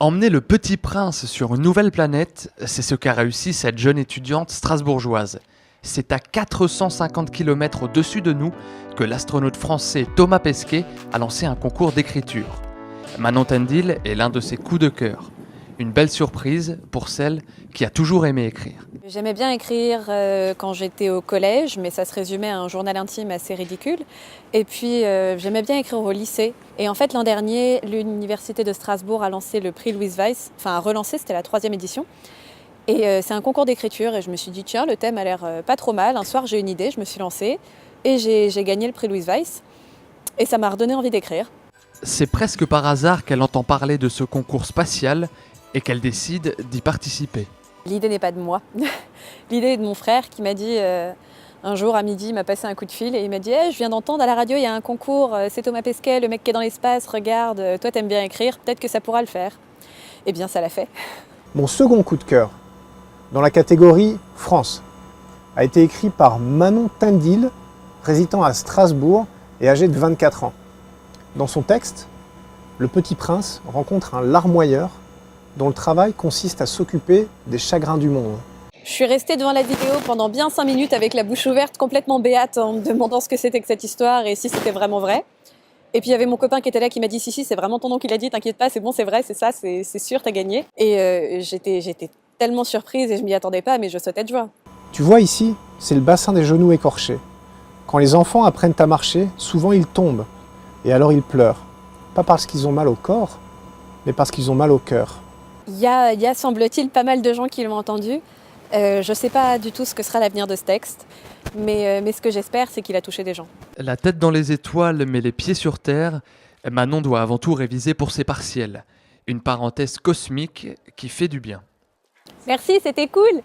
Emmener le petit prince sur une nouvelle planète, c'est ce qu'a réussi cette jeune étudiante strasbourgeoise. C'est à 450 km au-dessus de nous que l'astronaute français Thomas Pesquet a lancé un concours d'écriture. Manon Tendil est l'un de ses coups de cœur. Une belle surprise pour celle qui a toujours aimé écrire. J'aimais bien écrire quand j'étais au collège, mais ça se résumait à un journal intime assez ridicule. Et puis j'aimais bien écrire au lycée. Et en fait l'an dernier, l'université de Strasbourg a lancé le prix Louise Weiss, enfin a relancé, c'était la 3e édition. Et c'est un concours d'écriture et je me suis dit tiens, le thème a l'air pas trop mal. Un soir j'ai une idée, je me suis lancée et j'ai gagné le prix Louise Weiss. Et ça m'a redonné envie d'écrire. C'est presque par hasard qu'elle entend parler de ce concours spatial et qu'elle décide d'y participer. L'idée n'est pas de moi. L'idée est de mon frère qui m'a dit un jour à midi, il m'a passé un coup de fil et il m'a dit hey, je viens d'entendre à la radio, il y a un concours, c'est Thomas Pesquet, le mec qui est dans l'espace, regarde, toi t'aimes bien écrire, peut-être que ça pourra le faire. Eh bien ça l'a fait. Mon second coup de cœur, dans la catégorie France, a été écrit par Manon Tendil, résidant à Strasbourg et âgée de 24 ans. Dans son texte, le petit prince rencontre un larmoyeur dont le travail consiste à s'occuper des chagrins du monde. Je suis restée devant la vidéo pendant bien 5 minutes avec la bouche ouverte, complètement béate, en me demandant ce que c'était que cette histoire et si c'était vraiment vrai. Et puis il y avait mon copain qui était là qui m'a dit si c'est vraiment ton nom qui l'a dit, t'inquiète pas, c'est bon, c'est vrai, c'est ça, c'est sûr, t'as gagné. Et j'étais tellement surprise et je m'y attendais pas, mais je sautais de joie. Tu vois ici, c'est le bassin des genoux écorchés. Quand les enfants apprennent à marcher, souvent ils tombent et alors ils pleurent. Pas parce qu'ils ont mal au corps, mais parce qu'ils ont mal au cœur. Il y a semble-t-il pas mal de gens qui l'ont entendu. Je ne sais pas du tout ce que sera l'avenir de ce texte, mais ce que j'espère, c'est qu'il a touché des gens. La tête dans les étoiles mais les pieds sur terre, Manon doit avant tout réviser pour ses partiels. Une parenthèse cosmique qui fait du bien. Merci, c'était cool!